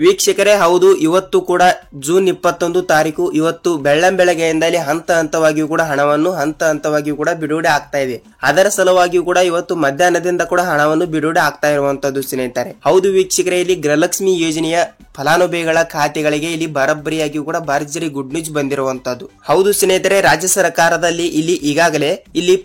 ವೀಕ್ಷಕರೇ, ಹೌದು, ಇವತ್ತು ಕೂಡ ಜೂನ್ 21 ತಾರೀಕು. ಇವತ್ತು ಬೆಳ್ಳಂಬೆಳಗ್ಗೆಯಿಂದಲೇ ಹಂತ ಹಂತವಾಗಿಯೂ ಕೂಡ ಹಣವನ್ನು ಹಂತವಾಗಿಯೂ ಕೂಡ ಬಿಡುಗಡೆ ಆಗ್ತಾ ಇದೆ. ಅದರ ಸಲುವಾಗಿಯೂ ಕೂಡ ಇವತ್ತು ಮಧ್ಯಾಹ್ನದಿಂದ ಕೂಡ ಹಣವನ್ನು ಬಿಡುಗಡೆ ಆಗ್ತಾ ಇರುವಂತದ್ದು ಸ್ನೇಹಿತರೆ. ಹೌದು ವೀಕ್ಷಕರೇ, ಇಲ್ಲಿ ಗೃಹಲಕ್ಷ್ಮಿ ಯೋಜನೆಯ ಫಲಾನುಭವಿಗಳ ಖಾತೆಗಳಿಗೆ ಇಲ್ಲಿ ಬರಬ್ಬರಿಯಾಗಿಯೂ ಕೂಡ ಭರ್ಜರಿ ಗುಡ್ ನ್ಯೂಸ್ ಬಂದಿರುವಂತದ್ದು. ಹೌದು ಸ್ನೇಹಿತರೆ, ರಾಜ್ಯ ಸರ್ಕಾರದಲ್ಲಿ ಈಗಾಗಲೇ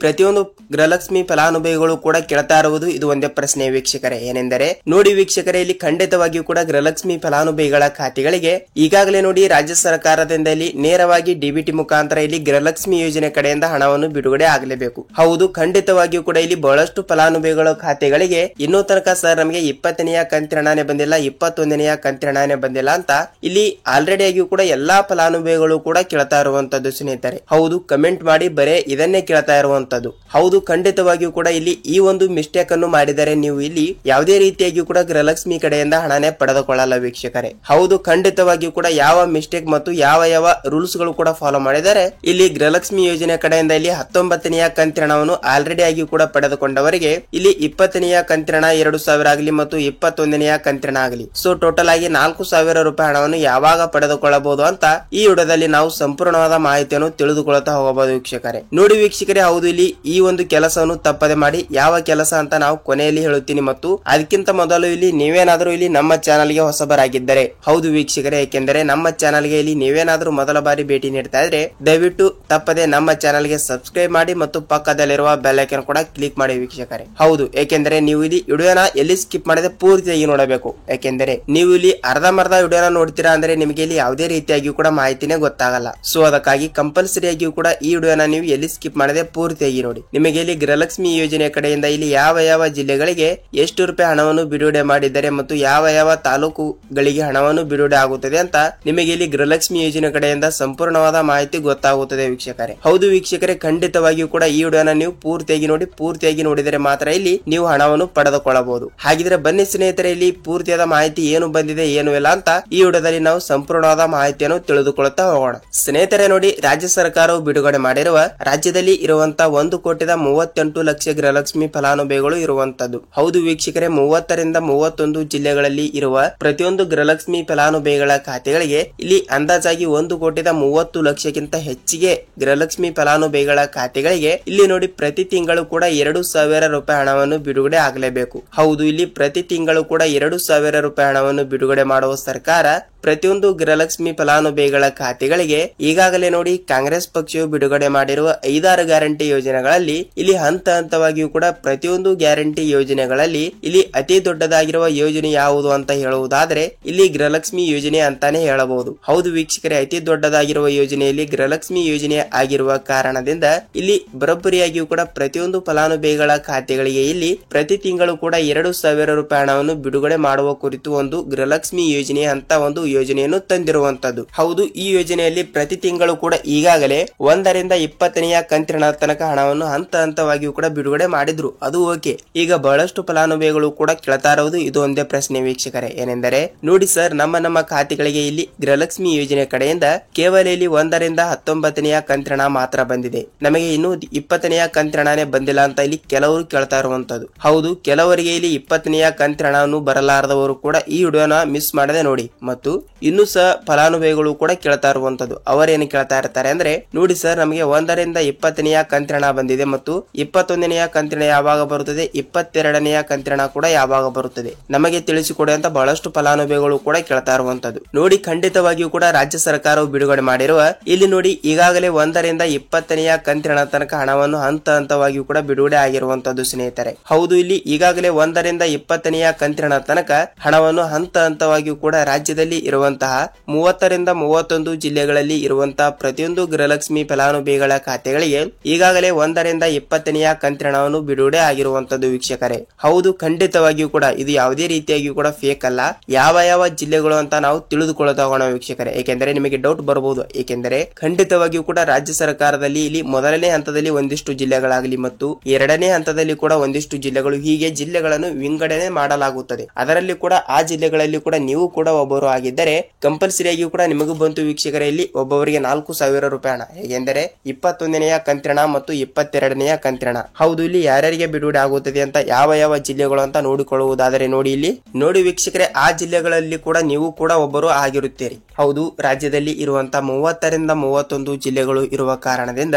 ಪ್ರತಿಯೊಂದು ಗೃಹಲಕ್ಷ್ಮಿ ಫಲಾನುಭವಿಗಳು ಕೂಡ ಕೇಳ್ತಾ ಇರುವುದು ಇದು ಒಂದೇ ಪ್ರಶ್ನೆ ವೀಕ್ಷಕರೇ. ಏನೆಂದರೆ ನೋಡಿ ವೀಕ್ಷಕರೇ, ಇಲ್ಲಿ ಖಂಡಿತವಾಗಿಯೂ ಕೂಡ ಗೃಹಲಕ್ಷ್ಮಿ ಫಲಾನುಭವಿಗಳ ಖಾತೆಗಳಿಗೆ ಈಗಾಗಲೇ ನೋಡಿ ರಾಜ್ಯ ಸರ್ಕಾರದಿಂದ ಇಲ್ಲಿ ನೇರವಾಗಿ ಡಿಬಿಟಿ ಮುಖಾಂತರ ಇಲ್ಲಿ ಗೃಹಲಕ್ಷ್ಮಿ ಯೋಜನೆ ಕಡೆಯಿಂದ ಹಣವನ್ನು ಬಿಡುಗಡೆ ಆಗಲೇಬೇಕು. ಹೌದು, ಖಂಡಿತವಾಗಿಯೂ ಕೂಡ ಇಲ್ಲಿ ಬಹಳಷ್ಟು ಫಲಾನುಭವಿಗಳ ಖಾತೆಗಳಿಗೆ ಇನ್ನೂ ತನಕ ಸರ್ ನಮಗೆ 20ನೆಯ ಕಂತಿನ ಹಣನೇ ಬಂದಿಲ್ಲ, 21ನೆಯ ಕಂತಿನ ಹಣನೇ ಬಂದಿಲ್ಲ ಅಂತ ಇಲ್ಲಿ ಆಲ್ರೆಡಿ ಆಗಿಯೂ ಕೂಡ ಎಲ್ಲಾ ಫಲಾನುಭವಿಗಳು ಕೂಡ ಕೇಳ್ತಾ ಇರುವಂತದ್ದು ಸ್ನೇಹಿತರೆ. ಹೌದು, ಕಮೆಂಟ್ ಮಾಡಿ ಬರೇ ಇದನ್ನೇ ಕೇಳ್ತಾ ಇರುವಂತದ್ದು. ಹೌದು, ಖಂಡಿತವಾಗಿಯೂ ಕೂಡ ಇಲ್ಲಿ ಈ ಒಂದು ಮಿಸ್ಟೇಕ್ ಅನ್ನು ಮಾಡಿದರೆ ನೀವು ಇಲ್ಲಿ ಯಾವುದೇ ರೀತಿಯಾಗಿಯೂ ಕೂಡ ಗೃಹಲಕ್ಷ್ಮಿ ಕಡೆಯಿಂದ ಹಣನೇ ಪಡೆದುಕೊಳ್ಳಲ್ಲ ವೀಕ್ಷಕರೇ. ಹೌದು, ಖಂಡಿತವಾಗಿಯೂ ಕೂಡ ಯಾವ ಮಿಸ್ಟೇಕ್ ಮತ್ತು ಯಾವ ರೂಲ್ಸ್ ಗಳು ಕೂಡ ಫಾಲೋ ಮಾಡಿದರೆ ಇಲ್ಲಿ ಗೃಹಲಕ್ಷ್ಮಿ ಯೋಜನೆ ಕಡೆಯಿಂದ ಇಲ್ಲಿ 19ನೆಯ ಕಂತಿನ ಹಣವನ್ನು ಆಲ್ರೆಡಿ ಆಗಿ ಕೂಡ ಪಡೆದುಕೊಂಡವರಿಗೆ ಇಲ್ಲಿ 20ನೆಯ ಕಂತಿನ ಹಣ 2000 ಆಗಲಿ ಮತ್ತು 21ನೆಯ ಕಂತಿನ ಆಗಲಿ ಸೊ ಟೋಟಲ್ ಆಗಿ 4000 ರೂಪಾಯಿ ಹಣವನ್ನು ಯಾವಾಗ ಪಡೆದುಕೊಳ್ಳಬಹುದು ಅಂತ ಈ ವಿಡಿಯೋದಲ್ಲಿ ನಾವು ಸಂಪೂರ್ಣವಾದ ಮಾಹಿತಿಯನ್ನು ತಿಳಿದುಕೊಳ್ಳುತ್ತಾ ಹೋಗಬಹುದು ವೀಕ್ಷಕರೇ. ನೋಡಿ ವೀಕ್ಷಕರೇ, ಹೌದು, ಇಲ್ಲಿ ಈ ಒಂದು ಕೆಲಸವನ್ನು ತಪ್ಪದೆ ಮಾಡಿ. ಯಾವ ಕೆಲಸ ಅಂತ ನಾವು ಕೊನೆಯಲ್ಲಿ ಹೇಳುತ್ತೀನಿ. ಮತ್ತು ಅದಕ್ಕಿಂತ ಮೊದಲು ಇಲ್ಲಿ ನೀವೇನಾದರೂ ಇಲ್ಲಿ ನಮ್ಮ ಚಾನಲ್ಗೆ ಹೊಸಬರಾಗಿದ್ದರೆ, ಹೌದು ವೀಕ್ಷಕರೇ, ಏಕೆಂದರೆ ನಮ್ಮ ಚಾನಲ್ಗೆ ಇಲ್ಲಿ ನೀವೇನಾದರೂ ಮೊದಲ ಬಾರಿ ಭೇಟಿ ನೀಡ್ತಾ ಇದ್ರೆ ದಯವಿಟ್ಟು ತಪ್ಪದೆ ನಮ್ಮ ಚಾನಲ್ಗೆ ಸಬ್ಸ್ಕ್ರೈಬ್ ಮಾಡಿ ಮತ್ತು ಪಕ್ಕದಲ್ಲಿರುವ ಬೆಲ್ ಐಕಾನ್ ಕೂಡ ಕ್ಲಿಕ್ ಮಾಡಿ ವೀಕ್ಷಕರೇ. ಹೌದು, ಏಕೆಂದರೆ ನೀವು ಇಲ್ಲಿ ವಿಡಿಯೋನ ಎಲ್ಲಿ ಸ್ಕಿಪ್ ಮಾಡದೆ ಪೂರ್ತಿಯಾಗಿ ನೋಡಬೇಕು. ಯಾಕೆಂದರೆ ನೀವು ಇಲ್ಲಿ ಅರ್ಧಂಬರ್ಧ ವಿಡಿಯೋನ ನೋಡ್ತೀರಾ ಅಂದ್ರೆ ನಿಮಗೆ ಇಲ್ಲಿ ಯಾವುದೇ ರೀತಿಯಾಗಿಯೂ ಕೂಡ ಮಾಹಿತಿನೇ ಗೊತ್ತಾಗಲ್ಲ. ಸೊ ಅದಕ್ಕಾಗಿ ಕಂಪಲ್ಸರಿ ಆಗಿಯೂ ಕೂಡ ಈ ವಿಡಿಯೋನ ನೀವು ಎಲ್ಲಿ ಸ್ಕಿಪ್ ಮಾಡದೆ ಪೂರ್ತಿಯಾಗಿ ನೋಡಿ. ನಿಮಗೆ ಇಲ್ಲಿ ಗೃಹಲಕ್ಷ್ಮಿ ಯೋಜನೆ ಕಡೆಯಿಂದ ಇಲ್ಲಿ ಯಾವ ಜಿಲ್ಲೆಗಳಿಗೆ ಎಷ್ಟು ರೂಪಾಯಿ ಹಣವನ್ನು ಬಿಡುಗಡೆ ಮಾಡಿದ್ದಾರೆ ಮತ್ತು ಯಾವ ತಾಲೂಕುಗಳಿಗೆ ಹಣವನ್ನು ಬಿಡುಗಡೆ ಆಗುತ್ತದೆ ಅಂತ ನಿಮಗೆ ಇಲ್ಲಿ ಗೃಹಲಕ್ಷ್ಮಿ ಯೋಜನೆ ಕಡೆಯಿಂದ ಸಂಪೂರ್ಣವಾದ ಮಾಹಿತಿ ಗೊತ್ತಾಗುತ್ತದೆ ವೀಕ್ಷಕರೇ. ಹೌದು ವೀಕ್ಷಕರೇ, ಖಂಡಿತವಾಗಿಯೂ ಕೂಡ ಈ ವಿಡಿಯೋನ ನೀವು ಪೂರ್ತಿಯಾಗಿ ನೋಡಿದರೆ ಮಾತ್ರ ಇಲ್ಲಿ ನೀವು ಹಣವನ್ನು ಪಡೆದುಕೊಳ್ಳಬಹುದು. ಹಾಗಿದ್ರೆ ಬನ್ನಿ ಸ್ನೇಹಿತರೆ, ಇಲ್ಲಿ ಪೂರ್ತಿಯಾದ ಮಾಹಿತಿ ಏನು ಬಂದಿದೆ ಏನು ಇಲ್ಲ ಅಂತ ಈ ವಿಡಿಯೋದಲ್ಲಿ ನಾವು ಸಂಪೂರ್ಣವಾದ ಮಾಹಿತಿಯನ್ನು ತಿಳಿದುಕೊಳ್ಳುತ್ತಾ ಹೋಗೋಣ. ಸ್ನೇಹಿತರೆ ನೋಡಿ, ರಾಜ್ಯ ಸರ್ಕಾರವು ಬಿಡುಗಡೆ ಮಾಡಿರುವ ರಾಜ್ಯದಲ್ಲಿ ಇರುವಂತಹ 1,38,00,000 ಗೃಹಲಕ್ಷ್ಮಿ ಫಲಾನುಭವಿಗಳು ಇರುವಂತದ್ದು. ಹೌದು ವೀಕ್ಷಕರೇ, 30 ರಿಂದ 31 ಜಿಲ್ಲೆಗಳಲ್ಲಿ ಇರುವ ಪ್ರತಿಯೊಂದು ಗೃಹಲಕ್ಷ್ಮಿ ಫಲಾನುಭವಿಗಳ ಖಾತೆಗಳಿಗೆ ಇಲ್ಲಿ ಅಂದಾಜಾಗಿ 1,30,00,000ಕ್ಕಿಂತ ಹೆಚ್ಚಿಗೆ ಗೃಹಲಕ್ಷ್ಮಿ ಫಲಾನುಭವಿಗಳ ಖಾತೆಗಳಿಗೆ ಇಲ್ಲಿ ನೋಡಿ ಪ್ರತಿ ತಿಂಗಳು ಕೂಡ 2,000 ರೂಪಾಯಿ ಹಣವನ್ನು ಬಿಡುಗಡೆ ಆಗಲೇಬೇಕು. ಹೌದು, ಇಲ್ಲಿ ಪ್ರತಿ ತಿಂಗಳು ಕೂಡ 2,000 ರೂಪಾಯಿ ಹಣವನ್ನು ಬಿಡುಗಡೆ ಮಾಡುವ ಸರ್ಕಾರ ಪ್ರತಿಯೊಂದು ಗೃಹಲಕ್ಷ್ಮಿ ಫಲಾನುಭವಿಗಳ ಖಾತೆಗಳಿಗೆ ಈಗಾಗಲೇ ನೋಡಿ ಕಾಂಗ್ರೆಸ್ ಪಕ್ಷವು ಬಿಡುಗಡೆ ಮಾಡಿರುವ 5-6 ಗ್ಯಾರಂಟಿ ಯೋಜನೆಗಳಲ್ಲಿ ಇಲ್ಲಿ ಹಂತವಾಗಿಯೂ ಕೂಡ ಪ್ರತಿಯೊಂದು ಗ್ಯಾರಂಟಿ ಯೋಜನೆಗಳಲ್ಲಿ ಇಲ್ಲಿ ಅತಿ ದೊಡ್ಡದಾಗಿರುವ ಯೋಜನೆ ಯಾವುದು ಅಂತ ಹೇಳುವುದಾದ್ರೆ ಇಲ್ಲಿ ಗೃಹಲಕ್ಷ್ಮಿ ಯೋಜನೆ ಅಂತಾನೆ ಹೇಳಬಹುದು. ಹೌದು ವೀಕ್ಷಕರೇ, ಅತಿ ದೊಡ್ಡದಾಗಿರುವ ಯೋಜನೆಯಲ್ಲಿ ಗೃಹಲಕ್ಷ್ಮಿ ಯೋಜನೆ ಆಗಿರುವ ಕಾರಣದಿಂದ ಇಲ್ಲಿ ಬರೋಬ್ಬರಿಯಾಗಿಯೂ ಕೂಡ ಪ್ರತಿಯೊಂದು ಫಲಾನುಭವಿಗಳ ಖಾತೆಗಳಿಗೆ ಇಲ್ಲಿ ಪ್ರತಿ ತಿಂಗಳು ಕೂಡ 2,000 ರೂಪಾಯಿ ಹಣವನ್ನು ಬಿಡುಗಡೆ ಮಾಡುವ ಕುರಿತು ಒಂದು ಗೃಹಲಕ್ಷ್ಮಿ ಯೋಜನೆ ಅಂತ ಒಂದು ಯೋಜನೆಯನ್ನು ತಂದಿರುವಂತದ್ದು. ಹೌದು, ಈ ಯೋಜನೆಯಲ್ಲಿ ಪ್ರತಿ ತಿಂಗಳು ಕೂಡ ಈಗಾಗಲೇ 1 ರಿಂದ 20ನೆಯ ಕಂತಿನ ತನಕ ಹಣವನ್ನು ಹಂತವಾಗಿಯೂ ಕೂಡ ಬಿಡುಗಡೆ ಮಾಡಿದ್ರು. ಅದು ಓಕೆ. ಈಗ ಬಹಳಷ್ಟು ಫಲಾನುಭವಿಗಳು ಕೂಡ ಕೇಳ್ತಾ ಇರುವುದು ಇದು ಒಂದೇ ಪ್ರಶ್ನೆ ವೀಕ್ಷಕರೇ. ಏನೆಂದರೆ ನೋಡಿ ಸರ್, ನಮ್ಮ ಖಾತೆಗಳಿಗೆ ಇಲ್ಲಿ ಗೃಹಲಕ್ಷ್ಮಿ ಯೋಜನೆ ಕಡೆಯಿಂದ ಕೇವಲ ಇಲ್ಲಿ 1 ರಿಂದ 19ನೆಯ ಕಂತಿನ ಮಾತ್ರ ಬಂದಿದೆ, ನಮಗೆ ಇನ್ನು 20ನೆಯ ಕಂತಿನೇ ಬಂದಿಲ್ಲ ಅಂತ ಇಲ್ಲಿ ಕೆಲವರು ಕೇಳ್ತಾ ಇರುವಂತದ್ದು. ಹೌದು, ಕೆಲವರಿಗೆ ಇಲ್ಲಿ 20ನೆಯ ಕಂತಿನ ಬರಲಾರದವರು ಕೂಡ ಈ ವಿಡಿಯೋನ ಮಿಸ್ ಮಾಡದೆ ನೋಡಿ. ಮತ್ತು ಇನ್ನು ಸಹ ಫಲಾನುಭವಿಗಳು ಕೂಡ ಕೇಳ್ತಾ ಇರುವಂತದ್ದು. ಅವರೇನು ಕೇಳ್ತಾ ಇರ್ತಾರೆ ಅಂದ್ರೆ ನೋಡಿ ಸರ್, ನಮಗೆ 1 ರಿಂದ 20ನೆಯ ಕಂತಿನ ಬಂದಿದೆ ಮತ್ತು 21ನೆಯ ಕಂತಿನ ಯಾವಾಗ ಬರುತ್ತದೆ, 22ನೆಯ ಕಂತಿನ ಕೂಡ ಯಾವಾಗ ಬರುತ್ತದೆ, ನಮಗೆ ತಿಳಿಸಿಕೊಡಿ ಅಂತ ಬಹಳಷ್ಟು ಫಲಾನುಭವಿಗಳು ಕೂಡ ಕೇಳ್ತಾ ಇರುವಂತದ್ದು. ನೋಡಿ, ಖಂಡಿತವಾಗಿಯೂ ಕೂಡ ರಾಜ್ಯ ಸರ್ಕಾರವು ಬಿಡುಗಡೆ ಮಾಡಿರುವ ಇಲ್ಲಿ ನೋಡಿ ಈಗಾಗಲೇ 1 ರಿಂದ 20ನೆಯ ಕಂತಿನ ತನಕ ಹಣವನ್ನು ಹಂತವಾಗಿಯೂ ಕೂಡ ಬಿಡುಗಡೆ ಆಗಿರುವಂತದ್ದು ಸ್ನೇಹಿತರೆ. ಹೌದು, ಇಲ್ಲಿ ಈಗಾಗಲೇ 1 ರಿಂದ 20ನೆಯ ಕಂತಿನ ತನಕ ಹಣವನ್ನು ಹಂತವಾಗಿಯೂ ಕೂಡ ರಾಜ್ಯದಲ್ಲಿ ಇರುವಂತಹ 30 ರಿಂದ 31 ಜಿಲ್ಲೆಗಳಲ್ಲಿ ಇರುವಂತಹ ಪ್ರತಿಯೊಂದು ಗೃಹಲಕ್ಷ್ಮಿ ಫಲಾನುಭವಿಗಳ ಖಾತೆಗಳಿಗೆ ಈಗಾಗಲೇ 1 ರಿಂದ 20ನೆಯ ಕಂತಿನ ಹಣವನ್ನು ಬಿಡುಗಡೆ ಆಗಿರುವಂತದ್ದು ವೀಕ್ಷಕರೇ. ಹೌದು, ಖಂಡಿತವಾಗಿಯೂ ಕೂಡ ಇದು ಯಾವುದೇ ರೀತಿಯಾಗಿಯೂ ಕೂಡ ಫೇಕ್ ಅಲ್ಲ. ಯಾವ ಜಿಲ್ಲೆಗಳು ಅಂತ ನಾವು ತಿಳಿದುಕೊಳ್ಳುತ್ತಾ ಹೋಗೋಣ ವೀಕ್ಷಕರೇ. ಏಕೆಂದರೆ ನಿಮಗೆ ಡೌಟ್ ಬರಬಹುದು. ಏಕೆಂದರೆ ಖಂಡಿತವಾಗಿಯೂ ಕೂಡ ರಾಜ್ಯ ಸರ್ಕಾರದಲ್ಲಿ ಇಲ್ಲಿ ಮೊದಲನೇ ಹಂತದಲ್ಲಿ ಒಂದಿಷ್ಟು ಜಿಲ್ಲೆಗಳಾಗಲಿ ಮತ್ತು 2ನೇ ಹಂತದಲ್ಲಿ ಕೂಡ ಒಂದಿಷ್ಟು ಜಿಲ್ಲೆಗಳು, ಹೀಗೆ ಜಿಲ್ಲೆಗಳನ್ನು ವಿಂಗಡಣೆ ಮಾಡಲಾಗುತ್ತದೆ. ಅದರಲ್ಲಿ ಕೂಡ ಆ ಜಿಲ್ಲೆಗಳಲ್ಲಿ ಕೂಡ ನೀವು ಕೂಡ ಒಬ್ಬರು ಆಗಿದ್ದರೆ ಹೇಗೆಂದರೆ ಕಂಪಲ್ಸರಿಯಾಗಿ ಕೂಡ ನಿಮಗೂ ಬಂತು ವೀಕ್ಷಕರೇ, ಇಲ್ಲಿ ಒಬ್ಬೊಬ್ಬರಿಗೆ 4,000 ರೂಪಾಯಿ ಹಣ. ಹೇಗೆಂದರೆ 21ನೆಯ ಕಂತಿನ ಮತ್ತು 22ನೆಯ ಕಂತಿನ. ಹೌದು, ಇಲ್ಲಿ ಯಾರ್ಯಾರಿಗೆ ಬಿಡುಗಡೆ ಆಗುತ್ತದೆ ಅಂತ ಯಾವ ಜಿಲ್ಲೆಗಳು ಅಂತ ನೋಡಿಕೊಳ್ಳುವುದಾದರೆ ನೋಡಿ ಇಲ್ಲಿ ನೋಡಿ ವೀಕ್ಷಕರೇ, ಆ ಜಿಲ್ಲೆಗಳಲ್ಲಿ ಕೂಡ ನೀವು ಕೂಡ ಒಬ್ಬರು ಆಗಿರುತ್ತೀರಿ. ಹೌದು, ರಾಜ್ಯದಲ್ಲಿ ಇರುವಂತಹ 30ರಿಂದ 31 ಜಿಲ್ಲೆಗಳು ಇರುವ ಕಾರಣದಿಂದ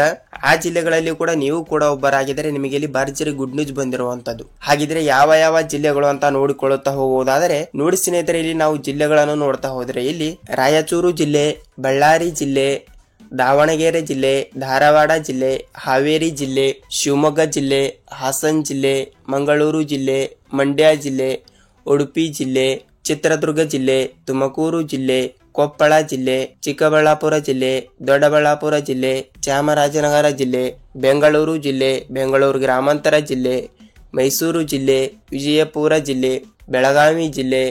ಆ ಜಿಲ್ಲೆಗಳಲ್ಲಿ ಕೂಡ ನೀವು ಕೂಡ ಒಬ್ಬರಾಗಿದ್ದರೆ ನಿಮಗೆ ಇಲ್ಲಿ ಭರ್ಜರಿ ಗುಡ್ ನ್ಯೂಸ್ ಬಂದಿರುವಂತದ್ದು. ಹಾಗಿದ್ರೆ ಯಾವ ಜಿಲ್ಲೆಗಳು ಅಂತ ನೋಡಿಕೊಳ್ಳುತ್ತಾ ಹೋಗುವುದಾದರೆ ನೋಡಿ ಸ್ನೇಹಿತರೆ, ಇಲ್ಲಿ ನಾವು ಜಿಲ್ಲೆಗಳನ್ನು ನೋಡ್ತಾ ಹೋದ್ರೆ ಇಲ್ಲಿ ರಾಯಚೂರು ಜಿಲ್ಲೆ, ಬಳ್ಳಾರಿ ಜಿಲ್ಲೆ, ದಾವಣಗೆರೆ ಜಿಲ್ಲೆ, ಧಾರವಾಡ ಜಿಲ್ಲೆ, ಹಾವೇರಿ ಜಿಲ್ಲೆ, ಶಿವಮೊಗ್ಗ ಜಿಲ್ಲೆ, ಹಾಸನ್ ಜಿಲ್ಲೆ, ಮಂಗಳೂರು ಜಿಲ್ಲೆ, ಮಂಡ್ಯ ಜಿಲ್ಲೆ, ಉಡುಪಿ ಜಿಲ್ಲೆ, ಚಿತ್ರದುರ್ಗ ಜಿಲ್ಲೆ, ತುಮಕೂರು ಜಿಲ್ಲೆ, ಕೊಪ್ಪಳ ಜಿಲ್ಲೆ, ಚಿಕ್ಕಬಳ್ಳಾಪುರ ಜಿಲ್ಲೆ, ದೊಡ್ಡಬಳ್ಳಾಪುರ ಜಿಲ್ಲೆ, ಚಾಮರಾಜನಗರ ಜಿಲ್ಲೆ, ಬೆಂಗಳೂರು ಜಿಲ್ಲೆ, ಬೆಂಗಳೂರು ಗ್ರಾಮಾಂತರ ಜಿಲ್ಲೆ, ಮೈಸೂರು ಜಿಲ್ಲೆ, ವಿಜಯಪುರ ಜಿಲ್ಲೆ, ಬೆಳಗಾವಿ ಜಿಲ್ಲೆ,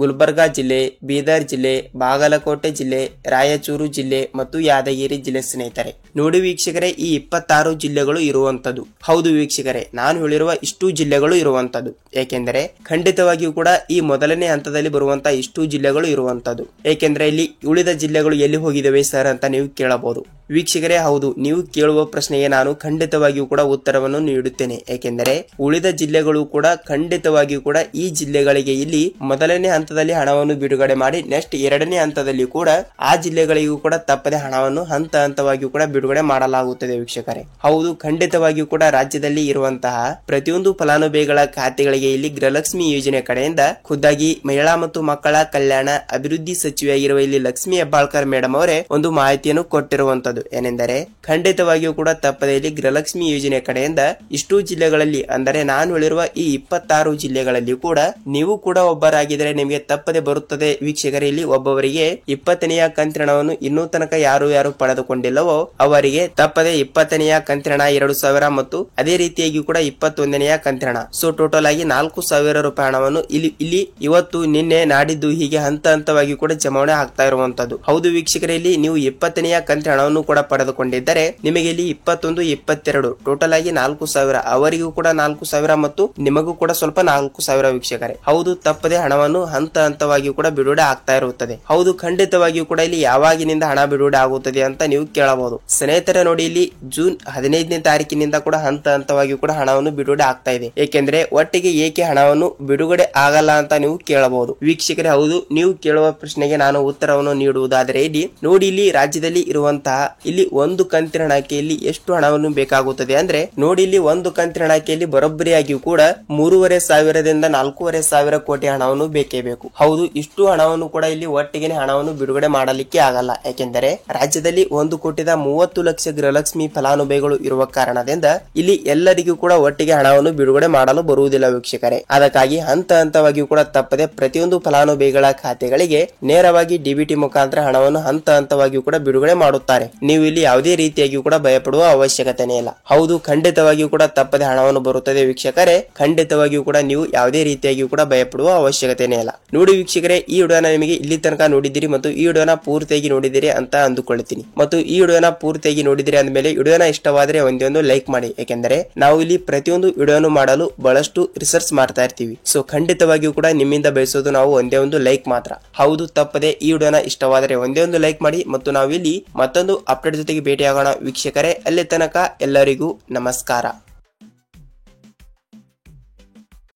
ಗುಲ್ಬರ್ಗಾ ಜಿಲ್ಲೆ, ಬೀದರ್ ಜಿಲ್ಲೆ, ಬಾಗಲಕೋಟೆ ಜಿಲ್ಲೆ, ರಾಯಚೂರು ಜಿಲ್ಲೆ ಮತ್ತು ಯಾದಗಿರಿ ಜಿಲ್ಲೆ. ಸ್ನೇಹಿತರೆ ನೋಡಿ ವೀಕ್ಷಕರೇ, ಈ 26 ಜಿಲ್ಲೆಗಳು ಇರುವಂತದ್ದು. ಹೌದು ವೀಕ್ಷಕರೇ, ನಾನು ಹೇಳಿರುವ ಇಷ್ಟು ಜಿಲ್ಲೆಗಳು ಇರುವಂತದ್ದು. ಏಕೆಂದರೆ ಖಂಡಿತವಾಗಿಯೂ ಕೂಡ ಈ ಮೊದಲನೇ ಹಂತದಲ್ಲಿ ಬರುವಂತಹ ಇಷ್ಟು ಜಿಲ್ಲೆಗಳು ಇರುವಂತದ್ದು. ಏಕೆಂದ್ರೆ ಇಲ್ಲಿ ಉಳಿದ ಜಿಲ್ಲೆಗಳು ಎಲ್ಲಿ ಹೋಗಿದವೆ ಸರ್ ಅಂತ ನೀವು ಕೇಳಬಹುದು. ವೀಕ್ಷಕರೇ, ಹೌದು, ನೀವು ಕೇಳುವ ಪ್ರಶ್ನೆಗೆ ನಾನು ಖಂಡಿತವಾಗಿಯೂ ಕೂಡ ಉತ್ತರವನ್ನು ನೀಡುತ್ತೇನೆ. ಏಕೆಂದರೆ ಉಳಿದ ಜಿಲ್ಲೆಗಳು ಕೂಡ ಖಂಡಿತವಾಗಿಯೂ ಕೂಡ ಈ ಜಿಲ್ಲೆಗಳಿಗೆ ಇಲ್ಲಿ ಮೊದಲನೇ ಹಂತದಲ್ಲಿ ಹಣವನ್ನು ಬಿಡುಗಡೆ ಮಾಡಿ ನೆಕ್ಸ್ಟ್ 2ನೇ ಹಂತದಲ್ಲಿ ಕೂಡ ಆ ಜಿಲ್ಲೆಗಳಿಗೂ ಕೂಡ ತಪ್ಪದೆ ಹಣವನ್ನು ಹಂತವಾಗಿಯೂ ಕೂಡ ಬಿಡುಗಡೆ ಮಾಡಲಾಗುತ್ತದೆ ವೀಕ್ಷಕರೇ. ಹೌದು, ಖಂಡಿತವಾಗಿಯೂ ಕೂಡ ರಾಜ್ಯದಲ್ಲಿ ಇರುವಂತಹ ಪ್ರತಿಯೊಂದು ಫಲಾನುಭವಿಗಳ ಖಾತೆಗಳಿಗೆ ಇಲ್ಲಿ ಗೃಹಲಕ್ಷ್ಮಿ ಯೋಜನೆ ಕಡೆಯಿಂದ ಖುದ್ದಾಗಿ ಮಹಿಳಾ ಮತ್ತು ಮಕ್ಕಳ ಕಲ್ಯಾಣ ಅಭಿವೃದ್ಧಿ ಸಚಿವೆಯಾಗಿರುವ ಇಲ್ಲಿ ಲಕ್ಷ್ಮಿ ಹೆಬ್ಬಾಳ್ಕರ್ ಮೇಡಮ್ ಅವರೇ ಒಂದು ಮಾಹಿತಿಯನ್ನು ಕೊಟ್ಟಿರುವಂತದ್ದು. ಏನೆಂದರೆ ಖಂಡಿತವಾಗಿಯೂ ಕೂಡ ತಪ್ಪದೆ ಇಲ್ಲಿ ಗೃಹಲಕ್ಷ್ಮಿ ಯೋಜನೆ ಕಡೆಯಿಂದ ಇಷ್ಟು ಜಿಲ್ಲೆಗಳಲ್ಲಿ ಅಂದರೆ ನಾನು ಹೇಳಿರುವ ಈ 26 ಜಿಲ್ಲೆಗಳಲ್ಲಿ ಕೂಡ ನೀವು ಕೂಡ ಒಬ್ಬರಾಗಿದ್ದರೆ ನಿಮಗೆ ತಪ್ಪದೆ ಬರುತ್ತದೆ ವೀಕ್ಷಕರೇ. ಇಲ್ಲಿ ಒಬ್ಬವರಿಗೆ 20ನೆಯ ಕಂತಿನವನ್ನು ಇನ್ನೂ ತನಕ ಯಾರು ಪಡೆದುಕೊಂಡಿಲ್ಲವೋ ಅವರಿಗೆ ತಪ್ಪದೆ 20ನೆಯ ಕಂತಿನ 2,000 ಮತ್ತು ಅದೇ ರೀತಿಯಾಗಿ ಕೂಡ 21ನೆಯ ಕಂತಿನ. ಸೊ ಟೋಟಲ್ ಆಗಿ 4,000 ರೂಪಾಯಿ ಹಣವನ್ನು ಇಲ್ಲಿ ಇವತ್ತು ನಿನ್ನೆ ನಾಡಿದ್ದು ಹೀಗೆ ಹಂತವಾಗಿ ಕೂಡ ಜಮಾವಣೆ ಆಗ್ತಾ ಇರುವಂತದ್ದು. ಹೌದು ವೀಕ್ಷಕರೇ, ಇಲ್ಲಿ ನೀವು 20ನೆಯ ಕಂತಿನ ಹಣವನ್ನು ಕೂಡ ಪಡೆದುಕೊಂಡಿದ್ದರೆ ನಿಮಗೆ ಇಲ್ಲಿ 21, 22 ಟೋಟಲ್ ಆಗಿ 4,000 ಅವರಿಗೂ ಕೂಡ 4,000 ಮತ್ತು ನಿಮಗೂ ಕೂಡ ಸ್ವಲ್ಪ 4,000 ವೀಕ್ಷಕರೇ. ಹೌದು, ತಪ್ಪದೆ ಹಣವನ್ನು ಹಂತವಾಗಿ ಕೂಡ ಬಿಡುಗಡೆ ಆಗ್ತಾ ಇರುತ್ತದೆ. ಹೌದು, ಖಂಡಿತವಾಗಿಯೂ ಕೂಡ ಇಲ್ಲಿ ಯಾವಾಗಿನಿಂದ ಹಣ ಬಿಡುಗಡೆ ಆಗುತ್ತದೆ ಅಂತ ನೀವು ಕೇಳಬಹುದು. ಸ್ನೇಹಿತರೆ ನೋಡಿ, ಇಲ್ಲಿ ಜೂನ್ 15ನೇ ತಾರೀಕಿನಿಂದ ಕೂಡ ಹಂತವಾಗಿ ಕೂಡ ಹಣವನ್ನು ಬಿಡುಗಡೆ ಆಗ್ತಾ ಇದೆ. ಏಕೆಂದ್ರೆ ಒಟ್ಟಿಗೆ ಏಕೆ ಹಣವನ್ನು ಬಿಡುಗಡೆ ಆಗಲ್ಲ ಅಂತ ನೀವು ಕೇಳಬಹುದು ವೀಕ್ಷಕರೇ. ಹೌದು, ನೀವು ಕೇಳುವ ಪ್ರಶ್ನೆಗೆ ನಾನು ಉತ್ತರವನ್ನು ನೀಡುವುದಾದರೆ ಇಲ್ಲಿ ನೋಡಿ, ಇಲ್ಲಿ ರಾಜ್ಯದಲ್ಲಿ ಇರುವಂತಹ ಇಲ್ಲಿ ಒಂದು ಕಂತಿನ ಹಣಕ್ಕೆ ಇಲ್ಲಿ ಎಷ್ಟು ಹಣವನ್ನು ಬೇಕಾಗುತ್ತದೆ ಅಂದ್ರೆ ನೋಡಿ, ಇಲ್ಲಿ ಒಂದು ಕಂತಿನ ಹಣಕ್ಕೆ ಇಲ್ಲಿ ಬರೋಬ್ಬರಿಯಾಗಿಯೂ ಕೂಡ 3,500ದಿಂದ 4,500 ಕೋಟಿ ಹಣವನ್ನು ಬೇಕೇ ಬೇಕು. ಹೌದು, ಇಷ್ಟು ಹಣವನ್ನು ಕೂಡ ಇಲ್ಲಿ ಒಟ್ಟಿಗೆ ಹಣವನ್ನು ಬಿಡುಗಡೆ ಮಾಡಲಿಕ್ಕೆ ಆಗಲ್ಲ. ಯಾಕೆಂದರೆ ರಾಜ್ಯದಲ್ಲಿ 1,30,00,000 ಗೃಹಲಕ್ಷ್ಮಿ ಫಲಾನುಭವಿಗಳು ಇರುವ ಕಾರಣದಿಂದ ಇಲ್ಲಿ ಎಲ್ಲರಿಗೂ ಕೂಡ ಒಟ್ಟಿಗೆ ಹಣವನ್ನು ಬಿಡುಗಡೆ ಮಾಡಲು ಬರುವುದಿಲ್ಲ ವೀಕ್ಷಕರೇ. ಅದಕ್ಕಾಗಿ ಹಂತವಾಗಿಯೂ ಕೂಡ ತಪ್ಪದೆ ಪ್ರತಿಯೊಂದು ಫಲಾನುಭವಿಗಳ ಖಾತೆಗಳಿಗೆ ನೇರವಾಗಿ ಡಿಬಿಟಿ ಮುಖಾಂತರ ಹಣವನ್ನು ಹಂತವಾಗಿಯೂ ಕೂಡ ಬಿಡುಗಡೆ ಮಾಡುತ್ತಾರೆ. ನೀವು ಇಲ್ಲಿ ಯಾವುದೇ ರೀತಿಯಾಗಿಯೂ ಕೂಡ ಭಯಪಡುವ ಅವಶ್ಯಕತೆನೇ ಇಲ್ಲ. ಹೌದು, ಖಂಡಿತವಾಗಿಯೂ ಕೂಡ ತಪ್ಪದೆ ಹಣವನ್ನು ಬರುತ್ತದೆ ವೀಕ್ಷಕರೇ. ಖಂಡಿತವಾಗಿಯೂ ಕೂಡ ನೀವು ಯಾವುದೇ ರೀತಿಯಾಗಿಯೂ ಕೂಡ ಭಯಪಡುವ ಅವಶ್ಯಕತೆನೇ ಇಲ್ಲ. ನೋಡಿ ವೀಕ್ಷಕರೇ, ಈ ವಿಡಿಯೋನ ನಿಮಗೆ ಇಲ್ಲಿ ತನಕ ನೋಡಿದಿರಿ ಮತ್ತು ಈ ವಿಡಿಯೋನ ಪೂರ್ತಿಯಾಗಿ ನೋಡಿದಿರಿ ಅಂತ ಅಂದುಕೊಳ್ಳುತ್ತೀನಿ. ಮತ್ತು ಈ ವಿಡಿಯೋನ ಪೂರ್ತಿಯಾಗಿ ನೋಡಿದಿರಿ ಅಂದ್ಮೇಲೆ ವಿಡಿಯೋನ ಇಷ್ಟವಾದರೆ ಒಂದೇ ಲೈಕ್ ಮಾಡಿ. ಯಾಕೆಂದರೆ ನಾವು ಇಲ್ಲಿ ಪ್ರತಿಯೊಂದು ವಿಡಿಯೋನು ಮಾಡಲು ಬಹಳಷ್ಟು ರಿಸರ್ಚ್ ಮಾಡ್ತಾ ಇರ್ತೀವಿ. ಸೊ ಖಂಡಿತವಾಗಿಯೂ ಕೂಡ ನಿಮ್ಮಿಂದ ಬಯಸೋದು ನಾವು ಒಂದೇ ಲೈಕ್ ಮಾತ್ರ. ಹೌದು, ತಪ್ಪದೆ ಈ ವಿಡಿಯೋನ ಇಷ್ಟವಾದರೆ ಒಂದೇ ಲೈಕ್ ಮಾಡಿ. ಮತ್ತು ನಾವಿಲ್ಲಿ ಮತ್ತೊಂದು ಅಪ್ಡೇಟ್ ಜೊತೆಗೆ ಭೇಟಿಯಾಗೋಣ ವೀಕ್ಷಕರೇ. ಅಲ್ಲಿ ತನಕ ಎಲ್ಲರಿಗೂ ನಮಸ್ಕಾರ.